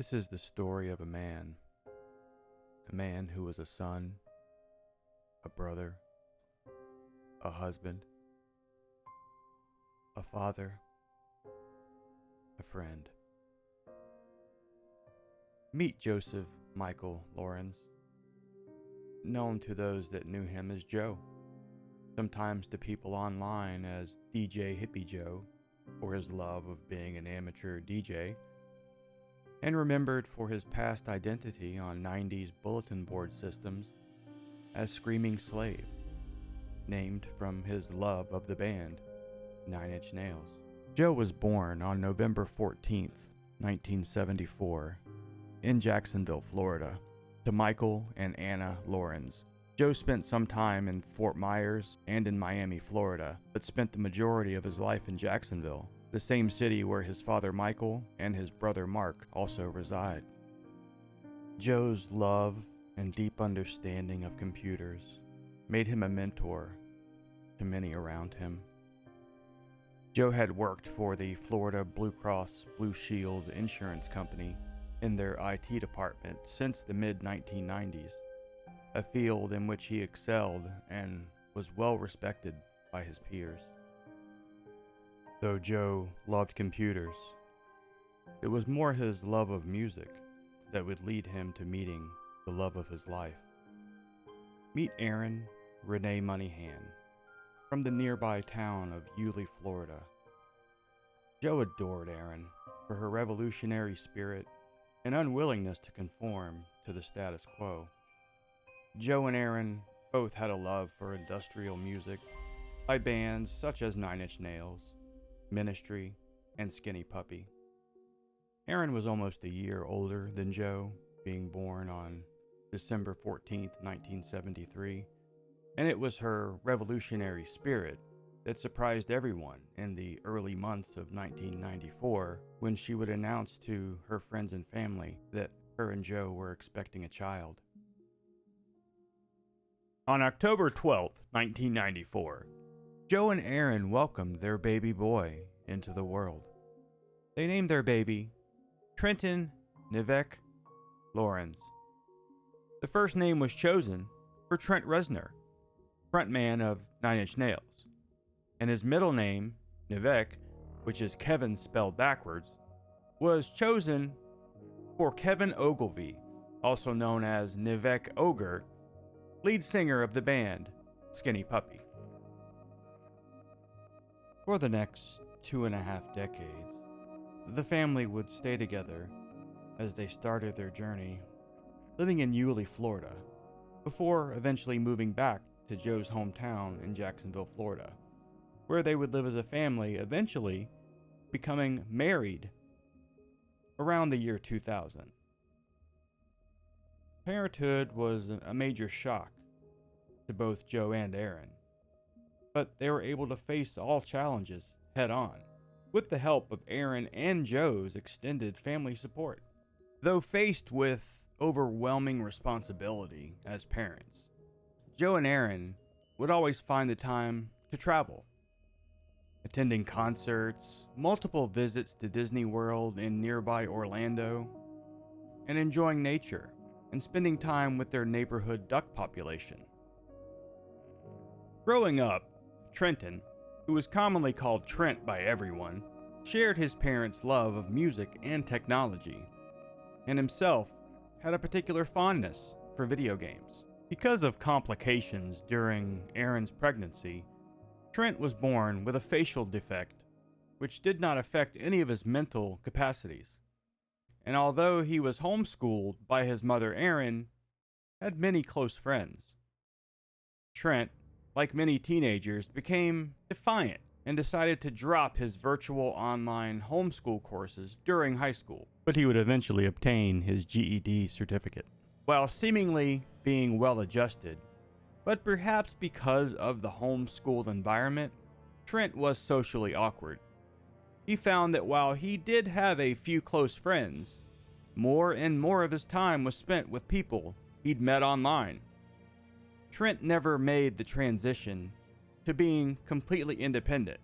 This is the story of a man who was a son, a brother, a husband, a father, a friend. Meet Joseph Michael Lorenz, known to those that knew him as Joe, sometimes to people online as DJ Hippie Joe, for his love of being an amateur DJ, and remembered for his past identity on 90s bulletin board systems as Screaming Slave, named from his love of the band, Nine Inch Nails. Joe was born on November 14th, 1974, in Jacksonville, Florida, to Michael and Anna Lorenz. Joe spent some time in Fort Myers and in Miami, Florida, but spent the majority of his life in Jacksonville, the same city where his father Michael and his brother Mark also reside. Joe's love and deep understanding of computers made him a mentor to many around him. Joe had worked for the Florida Blue Cross Blue Shield Insurance Company in their IT department since the mid-1990s, a field in which he excelled and was well respected by his peers. Though Joe loved computers, it was more his love of music that would lead him to meeting the love of his life. Meet Erin Renee Moneyhan from the nearby town of Yulee, Florida. Joe adored Erin for her revolutionary spirit and unwillingness to conform to the status quo. Joe and Erin both had a love for industrial music by bands such as Nine Inch Nails, Ministry, and Skinny Puppy. Erin was almost a year older than Joe, being born on December 14th, 1973, and it was her revolutionary spirit that surprised everyone in the early months of 1994 when she would announce to her friends and family that her and Joe were expecting a child. On October 12th, 1994, Joe and Erin welcomed their baby boy into the world. They named their baby Trenton Nivek Lorenz. The first name was chosen for Trent Reznor, frontman of Nine Inch Nails, and his middle name, Nivek, which is Kevin spelled backwards, was chosen for Kevin Ogilvy, also known as Nivek Ogre, lead singer of the band Skinny Puppy. For the next 2.5 decades, the family would stay together as they started their journey, living in Yulee, Florida, before eventually moving back to Joe's hometown in Jacksonville, Florida, where they would live as a family, eventually becoming married around the year 2000. Parenthood was a major shock to both Joe and Erin, but they were able to face all challenges head on, with the help of Erin and Joe's extended family support. Though faced with overwhelming responsibility as parents, Joe and Erin would always find the time to travel, attending concerts, multiple visits to Disney World in nearby Orlando, and enjoying nature and spending time with their neighborhood duck population. Growing up, Trenton, who was commonly called Trent by everyone, shared his parents' love of music and technology, and himself had a particular fondness for video games. Because of complications during Erin's pregnancy, Trent was born with a facial defect, which did not affect any of his mental capacities. And although he was homeschooled by his mother Erin, had many close friends. Trent, like many teenagers, became defiant and decided to drop his virtual online homeschool courses during high school, but he would eventually obtain his GED certificate. While seemingly being well adjusted, but perhaps because of the homeschooled environment, Trent was socially awkward. He found that while he did have a few close friends, more and more of his time was spent with people he'd met online. Trent never made the transition to being completely independent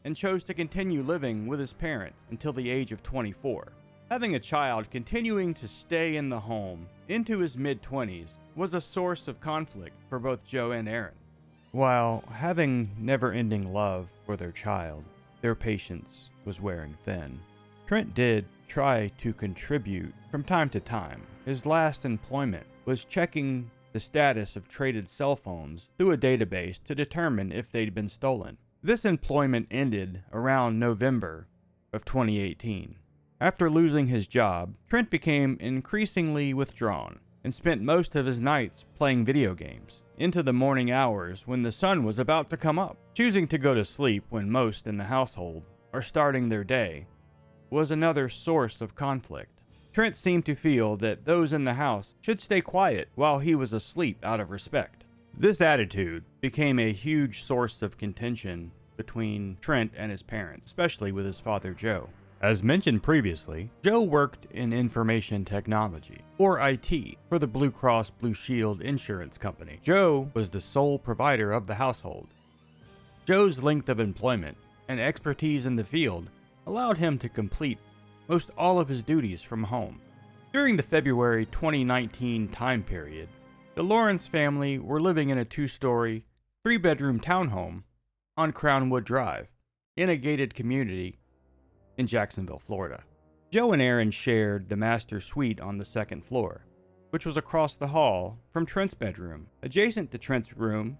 and chose to continue living with his parents until the age of 24. Having a child continuing to stay in the home into his mid-20s was a source of conflict for both Joe and Erin. While having never-ending love for their child, their patience was wearing thin. Trent did try to contribute from time to time. His last employment was checking the status of traded cell phones through a database to determine if they'd been stolen. This employment ended around November of 2018. After losing his job, Trent became increasingly withdrawn and spent most of his nights playing video games into the morning hours when the sun was about to come up. Choosing to go to sleep when most in the household are starting their day was another source of conflict. Trent seemed to feel that those in the house should stay quiet while he was asleep out of respect. This attitude became a huge source of contention between Trent and his parents, especially with his father Joe. As mentioned previously, Joe worked in information technology, or IT, for the Blue Cross Blue Shield insurance company. Joe was the sole provider of the household. Joe's length of employment and expertise in the field allowed him to complete most all of his duties from home. During the February 2019 time period, the Lawrence family were living in a 2-story, 3-bedroom townhome on Crownwood Drive, in a gated community in Jacksonville, Florida. Joe and Erin shared the master suite on the 2nd floor, which was across the hall from Trent's bedroom. Adjacent to Trent's room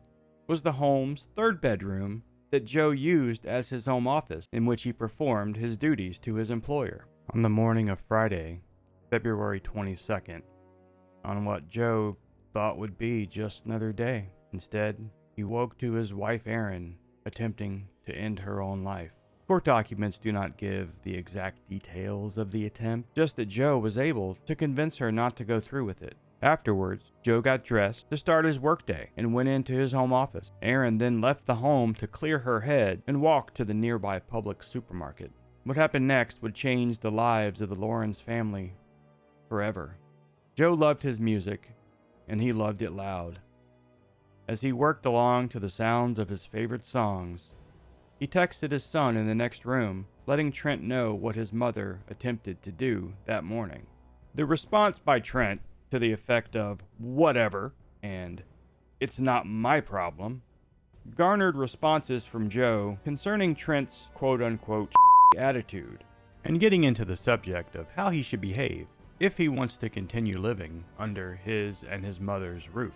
was the home's 3rd bedroom that Joe used as his home office, in which he performed his duties to his employer. On the morning of Friday, February 22nd, on what Joe thought would be just another day, instead, he woke to his wife Erin attempting to end her own life. Court documents do not give the exact details of the attempt, just that Joe was able to convince her not to go through with it. Afterwards, Joe got dressed to start his workday and went into his home office. Erin then left the home to clear her head and walk to the nearby public supermarket. What happened next would change the lives of the Lawrence family forever. Joe loved his music, and he loved it loud. As he worked along to the sounds of his favorite songs, he texted his son in the next room, letting Trent know what his mother attempted to do that morning. The response by Trent, to the effect of "whatever" and "it's not my problem," garnered responses from Joe concerning Trent's quote-unquote attitude, and getting into the subject of how he should behave if he wants to continue living under his and his mother's roof.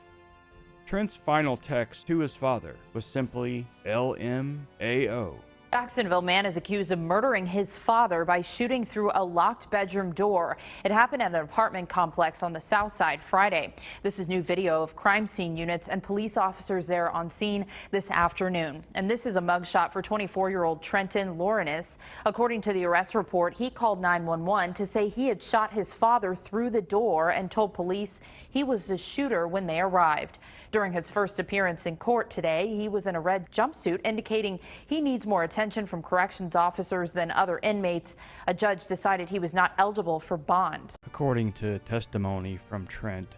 Trent's final text to his father was simply LMAO. Jacksonville man is accused of murdering his father by shooting through a locked bedroom door. It happened at an apartment complex on the south side Friday. This is new video of crime scene units and police officers there on scene this afternoon. And this is a mugshot for 24-year-old Trenton Lawrence. According to the arrest report, he called 911 to say he had shot his father through the door and told police he was the shooter when they arrived. During his first appearance in court today, he was in a red jumpsuit, indicating he needs more attention from corrections officers than other inmates. A judge decided he was not eligible for bond. According to testimony from Trent,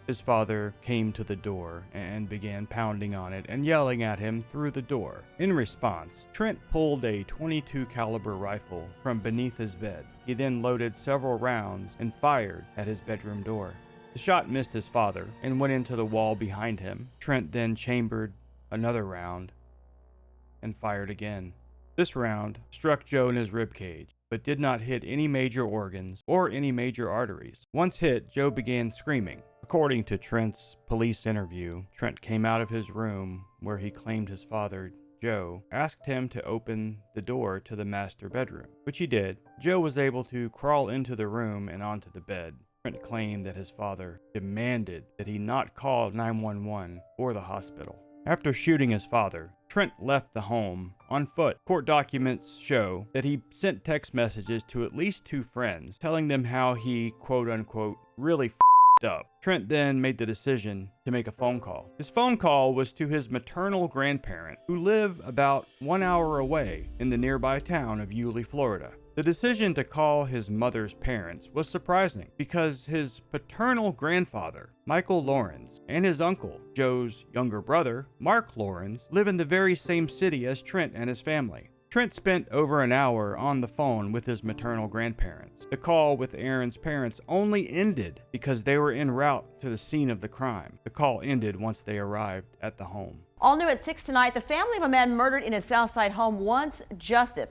his father came to the door and began pounding on it and yelling at him through the door. In response, Trent pulled a .22 caliber rifle from beneath his bed. He then loaded several rounds and fired at his bedroom door. The shot missed his father and went into the wall behind him. Trent then chambered another round and fired again. This round struck Joe in his ribcage, but did not hit any major organs or any major arteries. Once hit, Joe began screaming. According to Trent's police interview, Trent came out of his room where he claimed his father, Joe, asked him to open the door to the master bedroom, which he did. Joe was able to crawl into the room and onto the bed. Trent claimed that his father demanded that he not call 911 or the hospital. After shooting his father, Trent left the home on foot. Court documents show that he sent text messages to at least 2 friends, telling them how he, quote-unquote, really f***ed up. Trent then made the decision to make a phone call. His phone call was to his maternal grandparent, who live about 1 hour away in the nearby town of Yulee, Florida. The decision to call his mother's parents was surprising because his paternal grandfather, Michael Lawrence, and his uncle, Joe's younger brother, Mark Lawrence, live in the very same city as Trent and his family. Trent spent over an hour on the phone with his maternal grandparents. The call with Aaron's parents only ended because they were en route to the scene of the crime. The call ended once they arrived at the home. All new at 6 tonight, the family of a man murdered in his Southside home once Joseph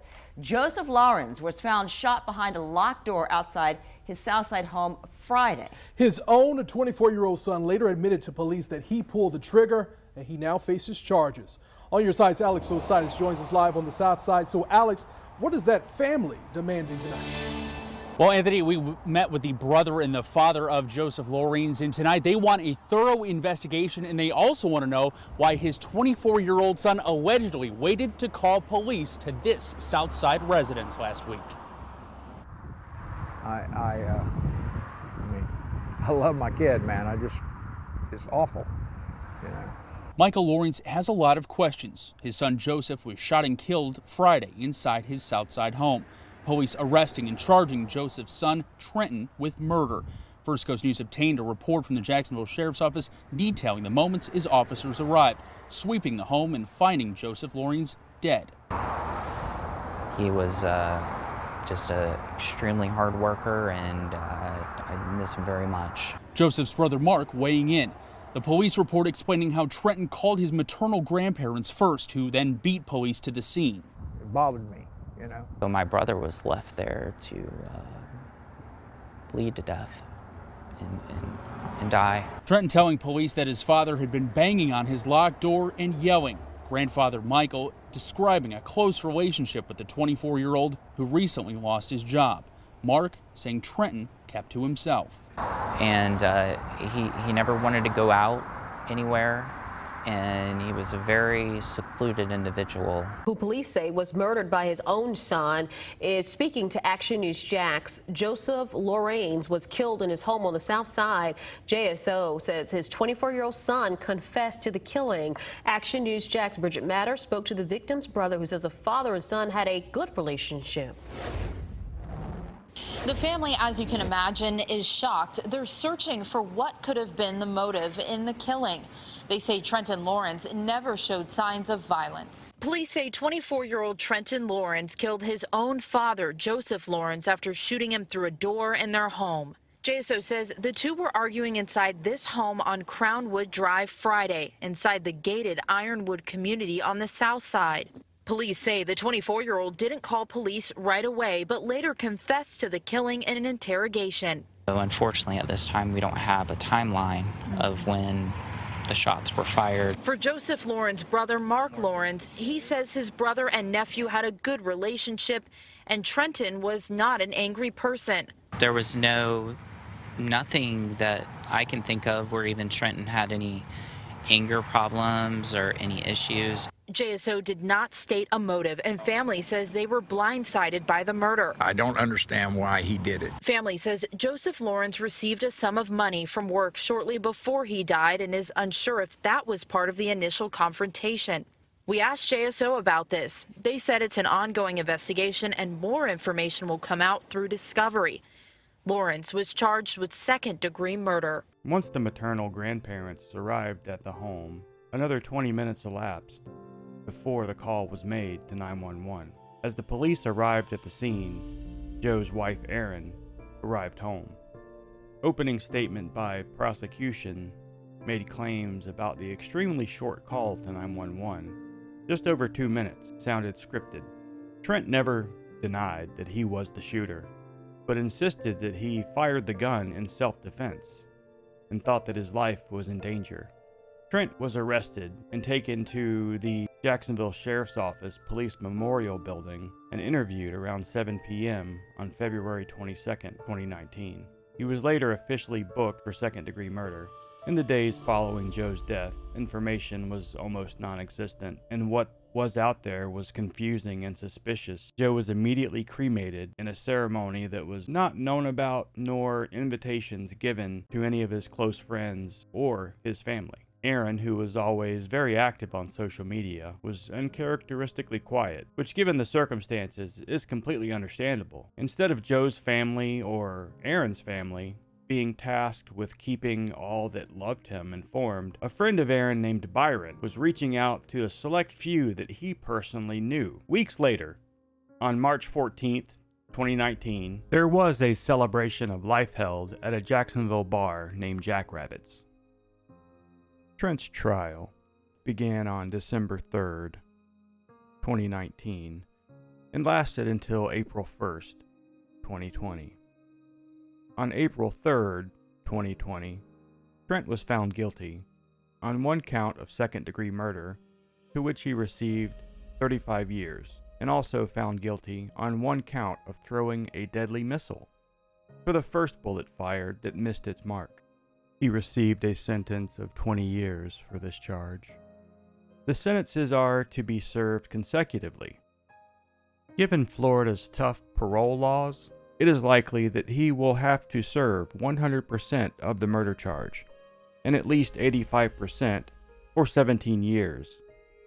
Lawrence was found shot behind a locked door outside his Southside home Friday. His own 24-year-old son later admitted to police that he pulled the trigger, and he now faces charges. On your side's Alex Osiris joins us live on the South Side. So Alex, what is that family demanding tonight? Well, Anthony, we met with the brother and the father of Joseph Lawrence, and tonight they want a thorough investigation, and they also want to know why his 24-year-old son allegedly waited to call police to this Southside residence last week. I mean, I love my kid, man. It's awful, you know. Michael Lawrence has a lot of questions. His son Joseph was shot and killed Friday inside his Southside home. Police arresting and charging Joseph's son, Trenton, with murder. First Coast News obtained a report from the Jacksonville Sheriff's Office detailing the moments his officers arrived, sweeping the home and finding Joseph Lawrence dead. He was just an extremely hard worker, and I miss him very much. Joseph's brother Mark weighing in. The police report explaining how Trenton called his maternal grandparents first, who then beat police to the scene. It bothered me, you know. So my brother was left there to bleed to death and die. Trenton telling police that his father had been banging on his locked door and yelling. Grandfather Michael describing a close relationship with the 24-year-old who recently lost his job. Mark saying Trenton kept to himself. And he never wanted to go out anywhere, and he was a very secluded individual. Who police say was murdered by his own son is speaking to Action News Jax. Joseph Lawrence was killed in his home on the South Side. JSO says his 24-year-old son confessed to the killing. Action News Jax Bridget Matter spoke to the victim's brother, who says the father and son had a good relationship. The family, as you can imagine, is shocked. They're searching for what could have been the motive in the killing. They say Trenton Lawrence never showed signs of violence. Police say 24-year-old Trenton Lawrence killed his own father, Joseph Lawrence, after shooting him through a door in their home. JSO says the two were arguing inside this home on Crownwood Drive Friday, inside the gated Ironwood community on the south side. Police say the 24-year-old didn't call police right away, but later confessed to the killing in an interrogation. So unfortunately, at this time, we don't have a timeline of when the shots were fired. For Joseph Lawrence's brother, Mark Lawrence, he says his brother and nephew had a good relationship, and Trenton was not an angry person. There was nothing that I can think of where even Trenton had any anger problems or any issues. JSO did not state a motive, and family says they were blindsided by the murder. I don't understand why he did it. Family says Joseph Lawrence received a sum of money from work shortly before he died and is unsure if that was part of the initial confrontation. We asked JSO about this. They said it's an ongoing investigation and more information will come out through discovery. Lawrence was charged with second-degree murder. Once the maternal grandparents arrived at the home, another 20 minutes elapsed before the call was made to 911. As the police arrived at the scene, Joe's wife, Erin, arrived home. Opening statement by prosecution made claims about the extremely short call to 911. Just over 2 minutes sounded scripted. Trent never denied that he was the shooter, but insisted that he fired the gun in self-defense and thought that his life was in danger. Trent was arrested and taken to the Jacksonville Sheriff's Office Police Memorial Building and interviewed around 7 p.m. on February 22, 2019. He was later officially booked for second-degree murder. In the days following Joe's death, information was almost non-existent, and what was out there was confusing and suspicious. Joe was immediately cremated in a ceremony that was not known about, nor invitations given to any of his close friends or his family. Erin, who was always very active on social media, was uncharacteristically quiet, which given the circumstances is completely understandable. Instead of Joe's family or Erin's family being tasked with keeping all that loved him informed, a friend of Aaron named Byron was reaching out to a select few that he personally knew. Weeks later, on March 14th, 2019, there was a celebration of life held at a Jacksonville bar named Jackrabbits. Trent's trial began on December 3rd, 2019, and lasted until April 1st, 2020. On April 3rd, 2020, Trent was found guilty on one count of second-degree murder, to which he received 35 years, and also found guilty on one count of throwing a deadly missile for the first bullet fired that missed its mark. He received a sentence of 20 years for this charge. The sentences are to be served consecutively. Given Florida's tough parole laws, it is likely that he will have to serve 100% of the murder charge, and at least 85%, or 17 years,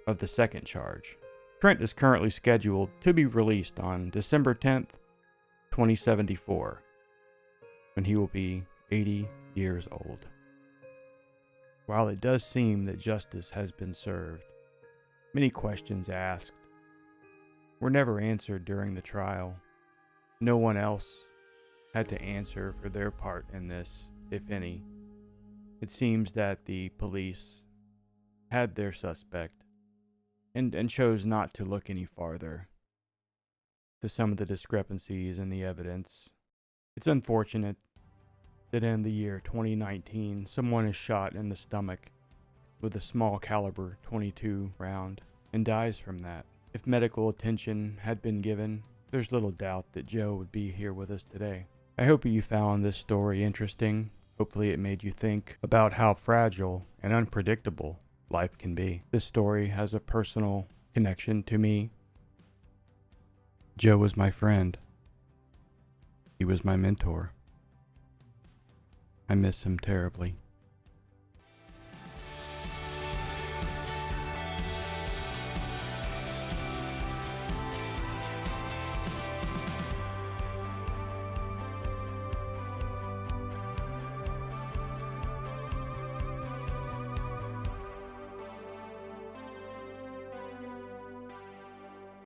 of the second charge. Trent is currently scheduled to be released on December 10th, 2074, when he will be 80 years old. While it does seem that justice has been served, many questions asked were never answered during the trial. No one else had to answer for their part in this, if any. It seems that the police had their suspect and chose not to look any farther to some of the discrepancies in the evidence. It's unfortunate that in the year 2019, someone is shot in the stomach with a small caliber .22 round and dies from that. If medical attention had been given, there's little doubt that Joe would be here with us today. I hope you found this story interesting. Hopefully it made you think about how fragile and unpredictable life can be. This story has a personal connection to me. Joe was my friend. He was my mentor. I miss him terribly.